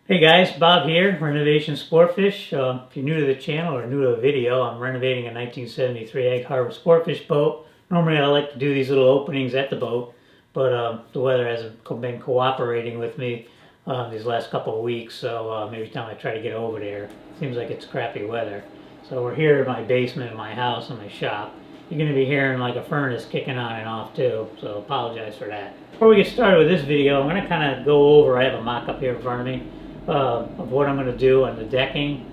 Hey guys, Bob here, Renovation Sportfish. If you're new to the channel or new to the video, I'm renovating a 1973 Egg Harbor Sportfish boat. Normally I like to do these little openings at the boat, but the weather hasn't been cooperating with me these last couple of weeks, so every time I try to get over there, it seems like it's crappy weather. So we're here in my basement in my house, in my shop. You're going to be hearing like a furnace kicking on and off too, so apologize for that. Before we get started with this video, I'm going to kind of go over, I have a mock-up here in front of me, of what I'm going to do on the decking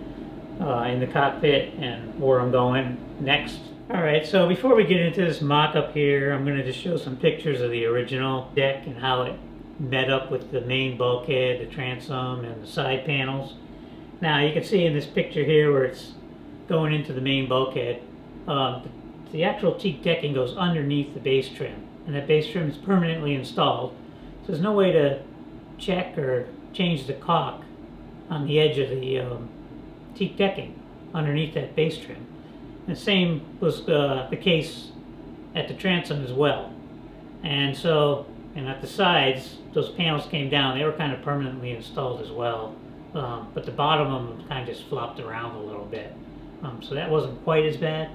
in the cockpit and where I'm going next. Alright, so before we get into this mock-up here, I'm going to just show some pictures of the original deck and how it met up with the main bulkhead, the transom, and the side panels. Now you can see in this picture here where it's going into the main bulkhead, the actual teak decking goes underneath the base trim, and that base trim is permanently installed, so there's no way to check or change the caulk on the edge of the teak decking underneath that base trim. And the same was the case at the transom as well. And so, and at the sides, those panels came down. They were kind of permanently installed as well. But the bottom of them kind of just flopped around a little bit. So that wasn't quite as bad.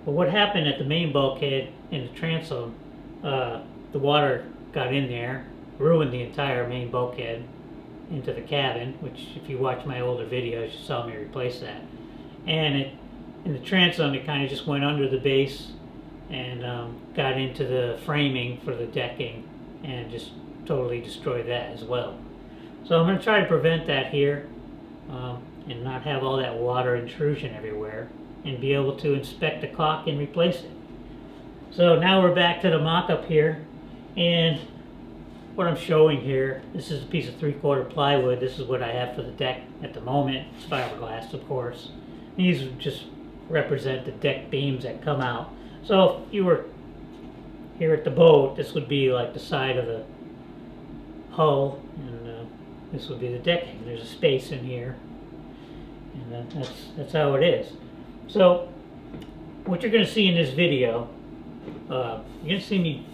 But what happened at the main bulkhead in the transom, the water got in there, ruined the entire main bulkhead into the cabin, which if you watch my older videos you saw me replace that. And in the transom it kind of just went under the base and got into the framing for the decking and just totally destroyed that as well. So I'm going to try to prevent that here and not have all that water intrusion everywhere and be able to inspect the caulk and replace it. So now we're back to the mock-up here, and what I'm showing here, this is a piece of 3/4 plywood. This is what I have for the deck at the moment. It's fiberglass, of course. These just represent the deck beams that come out. So if you were here at the boat, this would be like the side of the hull, and this would be the decking. There's a space in here, and that's how it is. So what you're going to see in this video, you're going to see me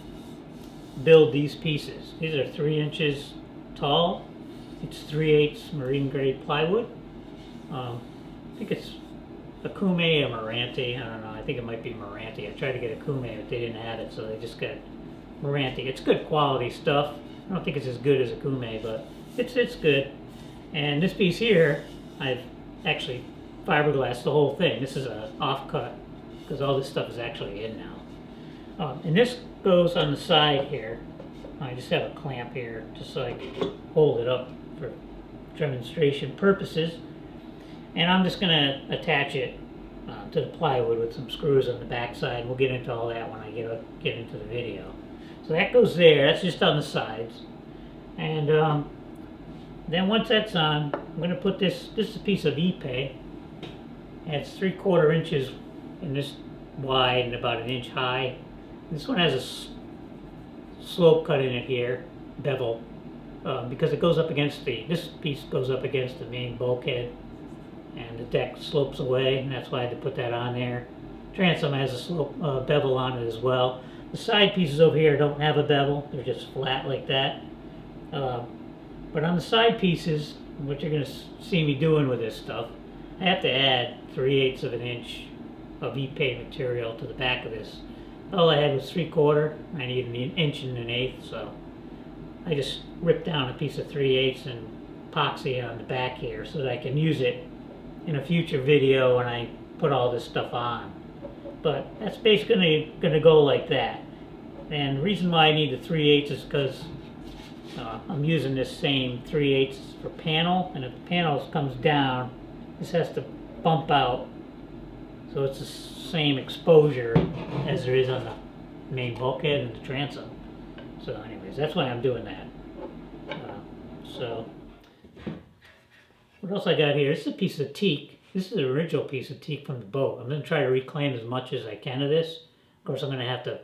build these pieces. These are 3 inches tall. It's 3/8 marine grade plywood. I think it's a Kume or Marante. I don't know. I think it might be Marante. I tried to get a Kume, but they didn't have it, so they just got Marante. It's good quality stuff. I don't think it's as good as a Kume, but it's good. And this piece here, I've actually fiberglassed the whole thing. This is an offcut because all this stuff is actually in now. And this goes on the side here. I just have a clamp here just so I can hold it up for demonstration purposes. And I'm just going to attach it to the plywood with some screws on the back side. We'll get into all that when I get into the video. So that goes there. That's just on the sides. And then once that's on, I'm going to put this is a piece of EP. And it's 3/4 inches in this wide and about 1 inch high. This one has a slope cut in it here, bevel, because it goes up against this piece goes up against the main bulkhead, and the deck slopes away, and that's why I had to put that on there. Transom has a slope bevel on it as well. The side pieces over here don't have a bevel; they're just flat like that. But on the side pieces, what you're going to see me doing with this stuff, I have to add 3/8 of an inch of EP material to the back of this. All I had was 3/4. I need 1 inch and 1/8, so I just ripped down a piece of 3/8 and epoxy on the back here so that I can use it in a future video when I put all this stuff on. But that's basically going to go like that. And the reason why I need the 3/8 is because I'm using this same 3/8 for panel, and if the panel comes down, this has to bump out, so it's the same exposure as there is on the main bulkhead and the transom. So anyways, that's why I'm doing that. So what else I got here? This is a piece of teak. This is the original piece of teak from the boat. I'm going to try to reclaim as much as I can of this. Of course, I'm going to have to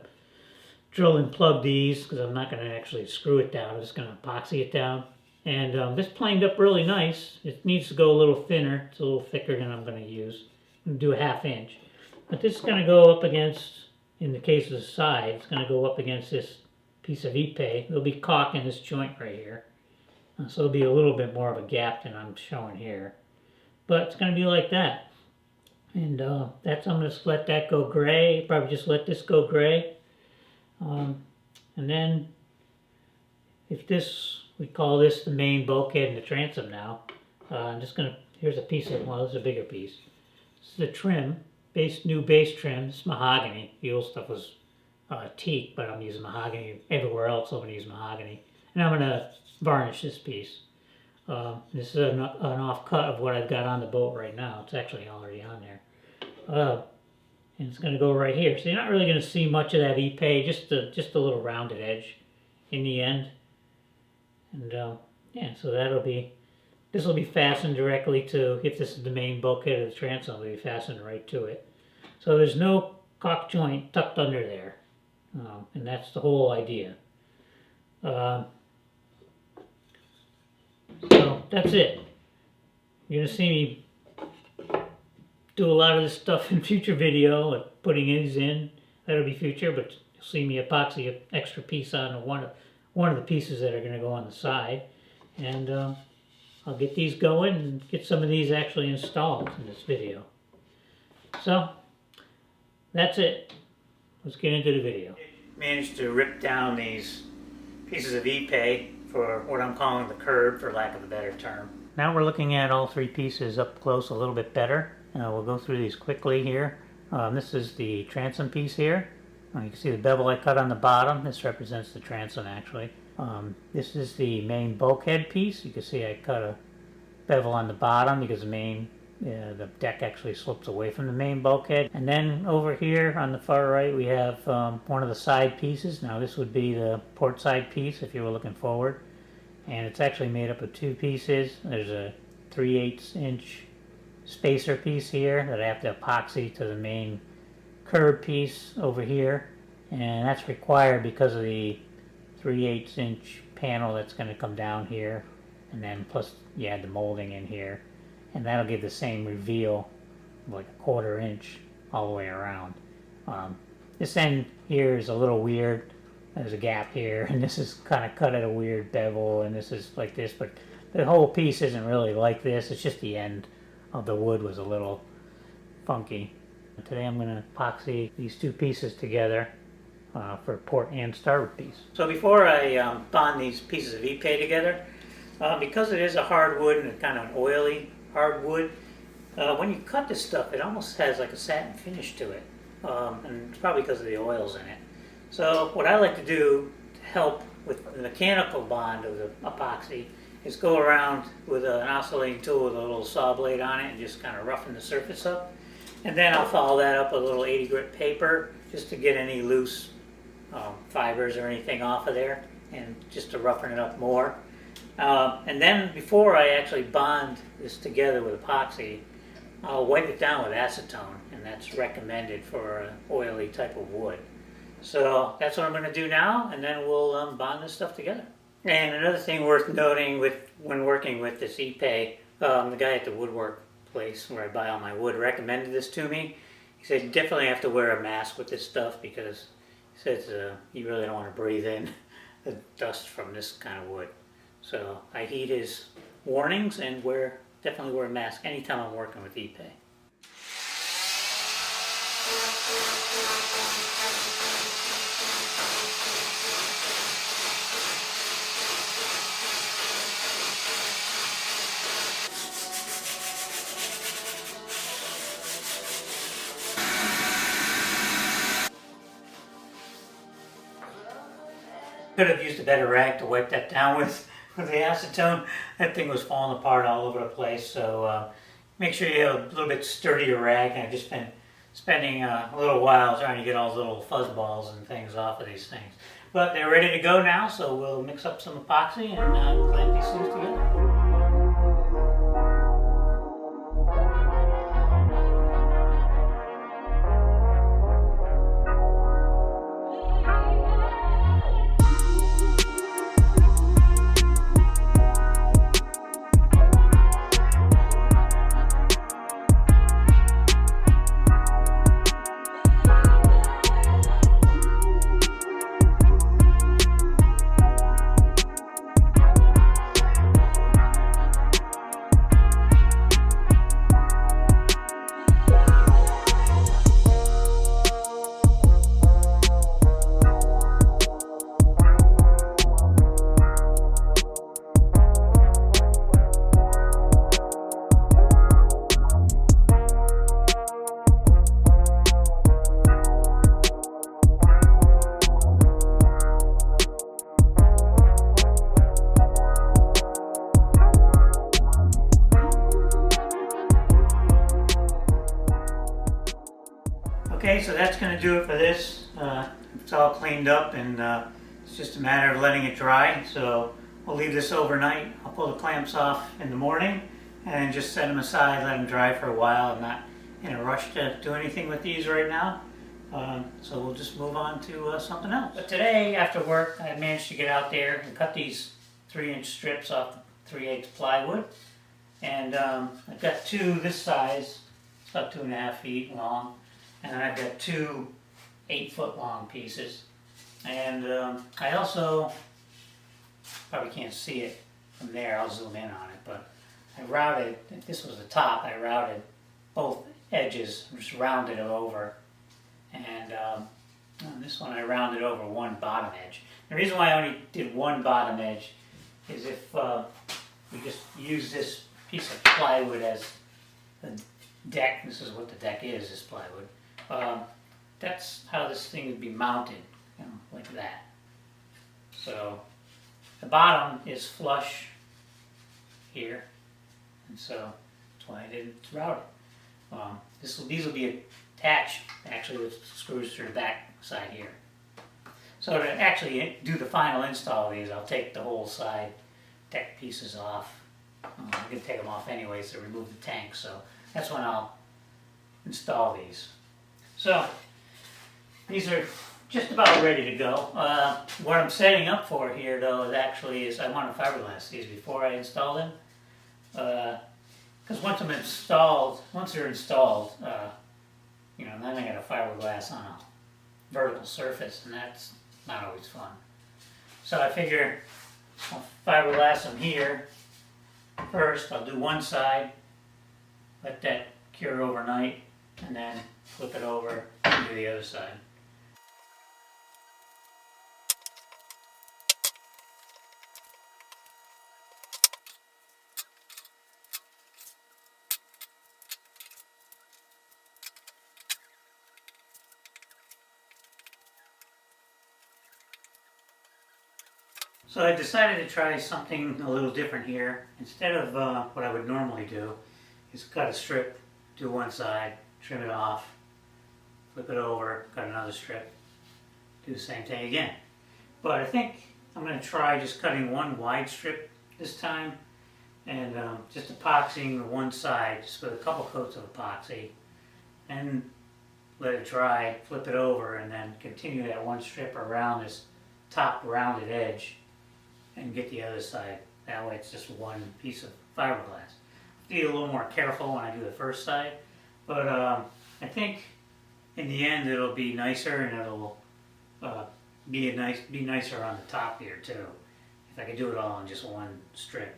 drill and plug these because I'm not going to actually screw it down. I'm just going to epoxy it down. And this planed up really nice. It needs to go a little thinner. It's a little thicker than I'm going to use. I'm going to do a 1/2 inch. But this is going to go up against, in the case of the side, it's going to go up against this piece of EP. There'll be caulk in this joint right here. So it'll be a little bit more of a gap than I'm showing here. But it's going to be like that. And that's, I'm going to let that go gray. Probably just let this go gray. And then if this, we call this the main bulkhead and the transom now. I'm just going to, here's a piece of, well, this is a bigger piece. This is the trim, new base trim. It's mahogany. The old stuff was teak, but I'm using mahogany. Everywhere else I'm going to use mahogany. And I'm going to varnish this piece. This is an off-cut of what I've got on the boat right now. It's actually already on there. And it's going to go right here. So you're not really going to see much of that epay, just a little rounded edge in the end. And yeah, so this will be fastened directly to, if this is the main bulkhead of the transom, it'll be fastened right to it. So there's no caulk joint tucked under there. And that's the whole idea. So that's it. You're going to see me do a lot of this stuff in future video, like putting these in. That'll be future, but you'll see me epoxy an extra piece on one of the pieces that are going to go on the side. And I'll get these going and get some of these actually installed in this video. So that's it. Let's get into the video. Managed to rip down these pieces of epay for what I'm calling the curb, for lack of a better term. Now we're looking at all three pieces up close a little bit better. We'll go through these quickly here. This is the transom piece here. You can see the bevel I cut on the bottom. This represents the transom actually. This is the main bulkhead piece. You can see I cut a bevel on the bottom because the deck actually slopes away from the main bulkhead. And then over here on the far right we have one of the side pieces. Now this would be the port side piece if you were looking forward. And it's actually made up of two pieces. There's a 3/8 inch spacer piece here that I have to epoxy to the main curb piece over here. And that's required because of the 3/8 inch panel that's going to come down here. And then plus you add the molding in here. And that'll give the same reveal, like a 1/4 inch all the way around. This end here is a little weird. There's a gap here, and this is kind of cut at a weird bevel, and this is like this, but the whole piece isn't really like this. It's just the end of the wood was a little funky. Today I'm going to epoxy these two pieces together for port and starboard piece. So before I bond these pieces of epay together, because it is a hardwood and kind of an oily hardwood, when you cut this stuff, it almost has like a satin finish to it, and it's probably because of the oils in it. So what I like to do to help with the mechanical bond of the epoxy is go around with an oscillating tool with a little saw blade on it and just kind of roughen the surface up. And then I'll follow that up with a little 80 grit paper just to get any loose fibers or anything off of there, and just to roughen it up more. And then before I actually bond this together with epoxy, I'll wipe it down with acetone, and that's recommended for an oily type of wood. So that's what I'm going to do now, and then we'll bond this stuff together. And another thing worth noting when working with this epay, the guy at the woodwork place where I buy all my wood recommended this to me. He said you definitely have to wear a mask with this stuff because he says you really don't want to breathe in the dust from this kind of wood. So I heed his warnings and definitely wear a mask anytime I'm working with epay. Could have used a better rag to wipe that down with the acetone. That thing was falling apart all over the place, so make sure you have a little bit sturdier rag. And I've just been spending a little while trying to get all the little fuzz balls and things off of these things. But they're ready to go now, so we'll mix up some epoxy and clamp these things together. Okay, so that's going to do it for this. It's all cleaned up, and it's just a matter of letting it dry. So we'll leave this overnight. I'll pull the clamps off in the morning and just set them aside, let them dry for a while. I'm not in a rush to do anything with these right now. So we'll just move on to something else. But today, after work, I managed to get out there and cut these 3-inch strips off the 3/8 plywood. And I've got two this size, it's about 2.5 feet long. And then I've got two 8-foot long pieces. And I also, probably can't see it from there, I'll zoom in on it, but I routed, this was the top, I routed both edges, just rounded it over. And on this one I rounded over one bottom edge. The reason why I only did one bottom edge is if we just use this piece of plywood as the deck, this is what the deck is, this plywood. That's how this thing would be mounted, you know, like that. So the bottom is flush here, and so that's why I didn't route it. These will be attached actually with screws to the back side here. So to actually do the final install of these, I'll take the whole side deck pieces off. I'm going to take them off anyways to remove the tank, so that's when I'll install these. So these are just about ready to go. What I'm setting up for here though is I want to fiberglass these before I install them. Because once they're installed, you know, then I got a fiberglass on a vertical surface, and that's not always fun. So I figure I'll fiberglass them here first. I'll do one side, let that cure overnight, and then flip it over and do the other side. So I decided to try something a little different here. Instead of what I would normally do, is cut a strip, do one side, trim it off, flip it over, cut another strip, do the same thing again. But I think I'm going to try just cutting one wide strip this time, and just epoxying the one side just with a couple coats of epoxy, and let it dry, flip it over, and then continue that one strip around this top rounded edge and get the other side. That way it's just one piece of fiberglass. Be a little more careful when I do the first side, but I think in the end it'll be nicer, and it'll be nicer on the top here too. If I could do it all on just one strip,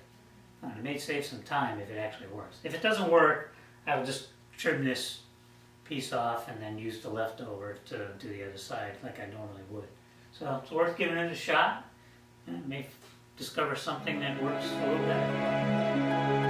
it may save some time if it actually works. If it doesn't work, I will just trim this piece off and then use the leftover to do the other side like I normally would. So it's worth giving it a shot, and may discover something that works a little better.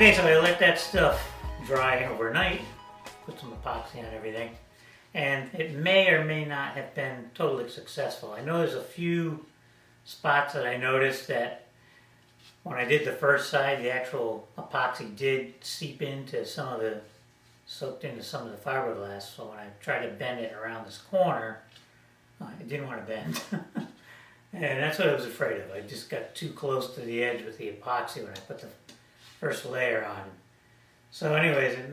Okay, so I let that stuff dry overnight, put some epoxy on everything, and it may or may not have been totally successful. I know there's a few spots that I noticed that when I did the first side, the actual epoxy did seep into soaked into some of the fiberglass, so when I tried to bend it around this corner, it didn't want to bend. And that's what I was afraid of. I just got too close to the edge with the epoxy when I put the first layer on. So anyways, I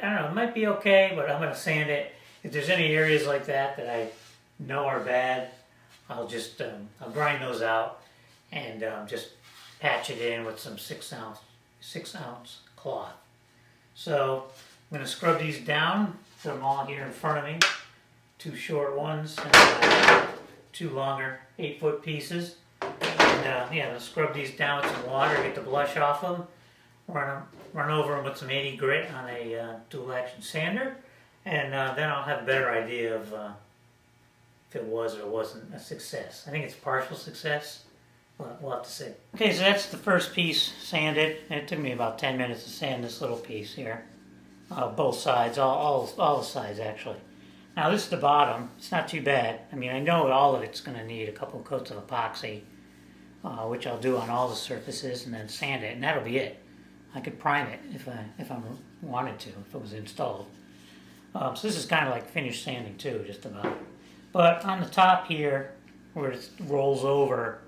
don't know, it might be okay, but I'm going to sand it. If there's any areas like that I know are bad, I'll just, I'll grind those out and just patch it in with some 6-ounce cloth. So I'm going to scrub these down, put them all here in front of me. 2 short ones and 2 longer 8-foot pieces. And yeah, I'll scrub these down with some water, get the blush off them, run over them with some 80 grit on a dual action sander, and then I'll have a better idea of if it was or wasn't a success. I think it's partial success, but we'll have to see. Okay, so that's the first piece sanded. It took me about 10 minutes to sand this little piece here. Both sides, all the sides actually. Now this is the bottom. It's not too bad. I mean, I know all of it's going to need a couple of coats of epoxy, which I'll do on all the surfaces, and then sand it, and that'll be it. I could prime it if I wanted to, if it was installed. So this is kind of like finished sanding too, just about. But on the top here, where it rolls over,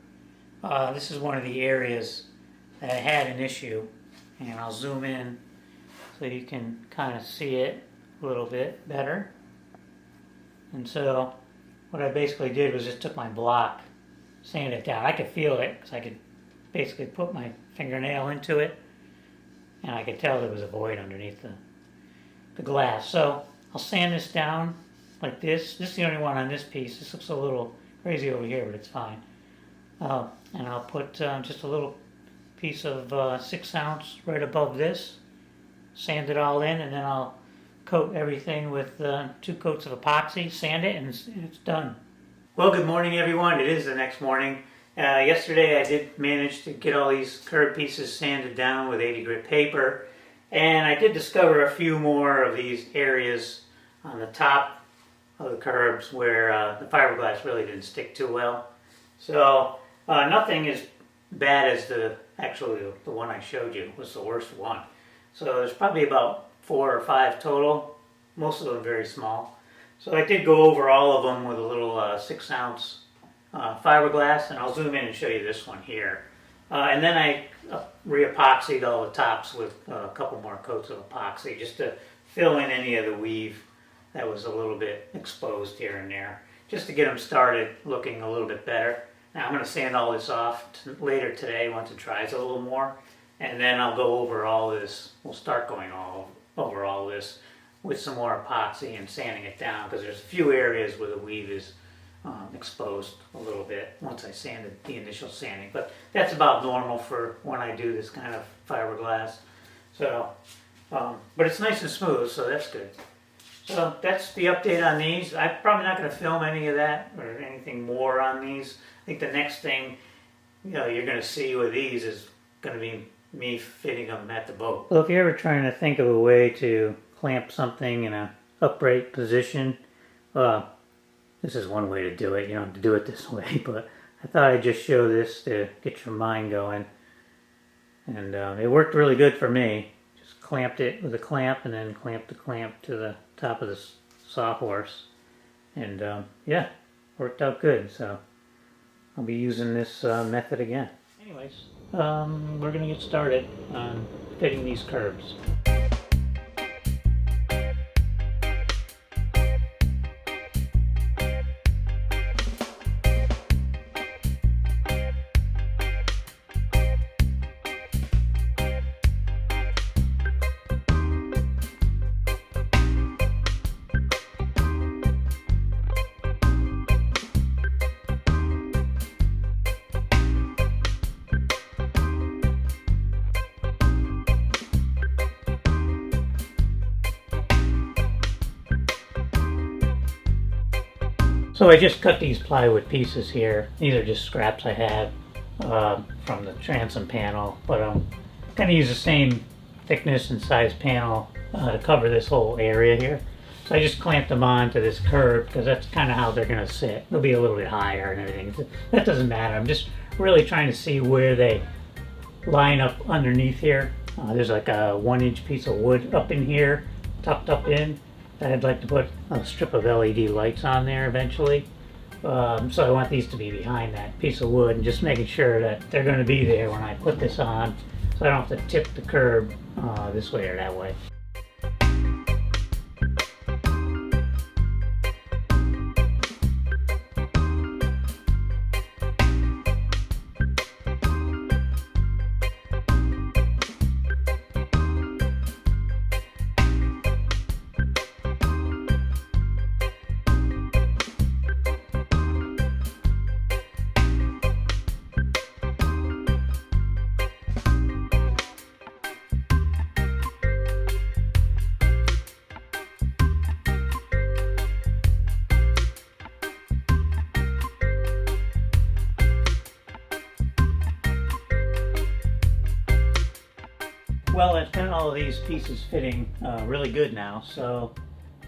this is one of the areas that had an issue, and I'll zoom in so you can kind of see it a little bit better. And so what I basically did was just took my block, sanded it down. I could feel it because I could basically put my fingernail into it, and I could tell there was a void underneath the glass. So I'll sand this down like this. This is the only one on this piece. This looks a little crazy over here, but it's fine. And I'll put just a little piece of 6-ounce right above this, sand it all in, and then I'll coat everything with 2 coats of epoxy, sand it, and it's done. Well, good morning everyone. It is the next morning. Yesterday I did manage to get all these curb pieces sanded down with 80 grit paper, and I did discover a few more of these areas on the top of the curbs where the fiberglass really didn't stick too well. So nothing as bad as the one I showed you was the worst one. So there's probably about 4 or 5 total, most of them very small. So I did go over all of them with a little 6-ounce fiberglass, and I'll zoom in and show you this one here. And then I re-epoxied all the tops with a couple more coats of epoxy just to fill in any of the weave that was a little bit exposed here and there, just to get them started looking a little bit better. Now I'm going to sand all this off later today once it dries a little more, and then I'll go over all this. We'll start going over all this with some more epoxy and sanding it down, because there's a few areas where the weave is exposed a little bit once I sanded the initial sanding. But that's about normal for when I do this kind of fiberglass. So, but it's nice and smooth, so that's good. So that's the update on these. I'm probably not going to film any of that or anything more on these. I think the next thing you're going to see with these is going to be me fitting them at the boat. Well, if you're ever trying to think of a way to clamp something in a upright position, this is one way to do it. You don't have to do it this way, but I thought I'd just show this to get your mind going. And it worked really good for me. Just clamped it with a clamp and then clamped the clamp to the top of the sawhorse. And yeah, worked out good. So I'll be using this method again. Anyways, we're going to get started on fitting these curbs. So I just cut these plywood pieces here. These are just scraps I had from the transom panel, but I'm kind of use the same thickness and size panel to cover this whole area here. So I just clamped them onto this curb because that's kind of how they're going to sit. They'll be a little bit higher and everything. That doesn't matter. I'm just really trying to see where they line up underneath here. There's like a 1-inch piece of wood up in here, tucked up in, that I'd like to put a strip of LED lights on there eventually. So I want these to be behind that piece of wood, and just making sure that they're going to be there when I put this on, so I don't have to tip the curb this way or that way. Well, I've got all of these pieces fitting really good now, so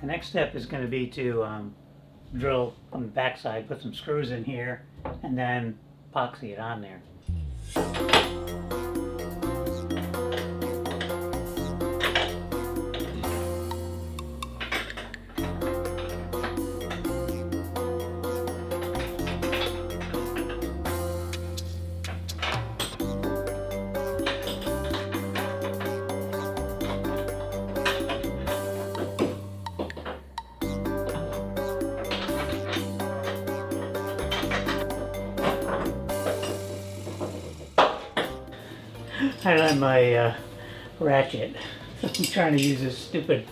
the next step is going to be to drill on the backside, put some screws in here, and then epoxy it on there. I don't have my ratchet. I'm trying to use this stupid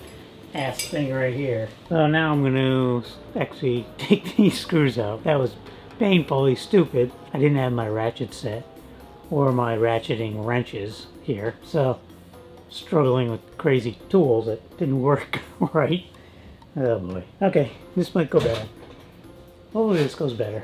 ass thing right here. So now I'm going to actually take these screws out. That was painfully stupid. I didn't have my ratchet set or my ratcheting wrenches here, so struggling with crazy tools that didn't work right. Oh boy. Okay, this might go better. Hopefully this goes better.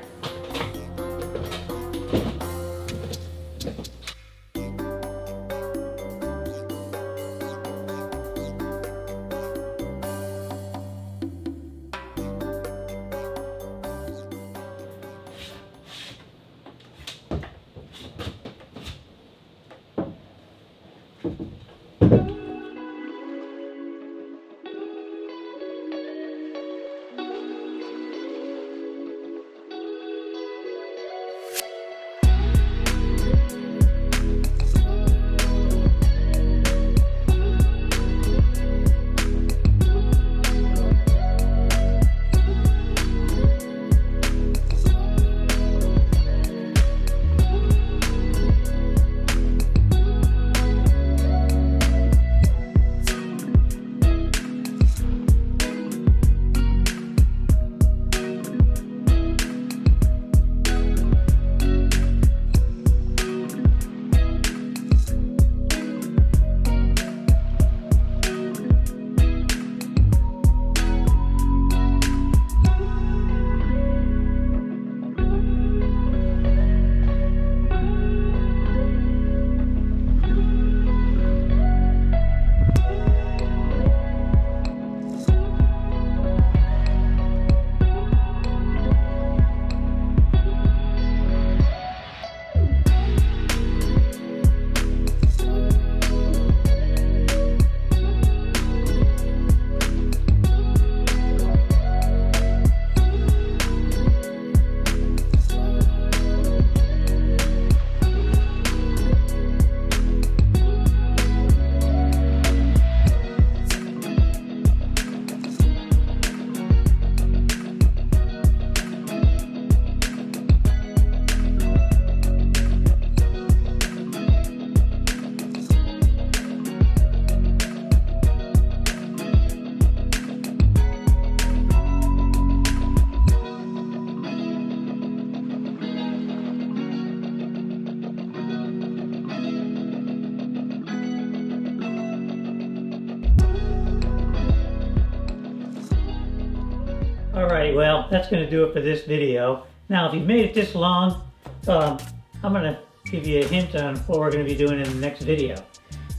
Alright, well, that's going to do it for this video. Now, if you've made it this long, I'm going to give you a hint on what we're going to be doing in the next video.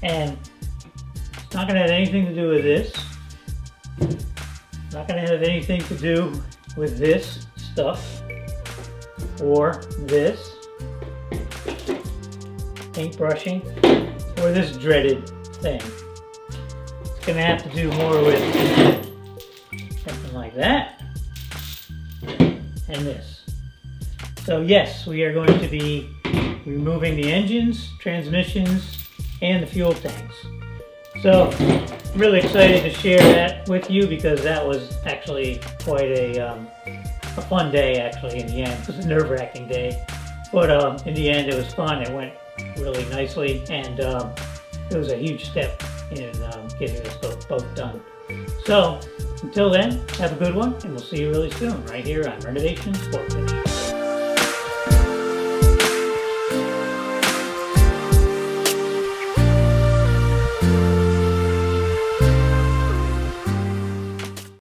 And it's not going to have anything to do with this. Not going to have anything to do with this stuff or this paintbrushing or this dreaded thing. It's going to have to do more with something like that and this. So yes, we are going to be removing the engines, transmissions, and the fuel tanks. So I'm really excited to share that with you because that was actually quite a fun day actually in the end. It was a nerve-wracking day, but in the end it was fun. It went really nicely, and it was a huge step in getting this boat done. So until then, have a good one, and we'll see you really soon right here on Renovation Sportfish.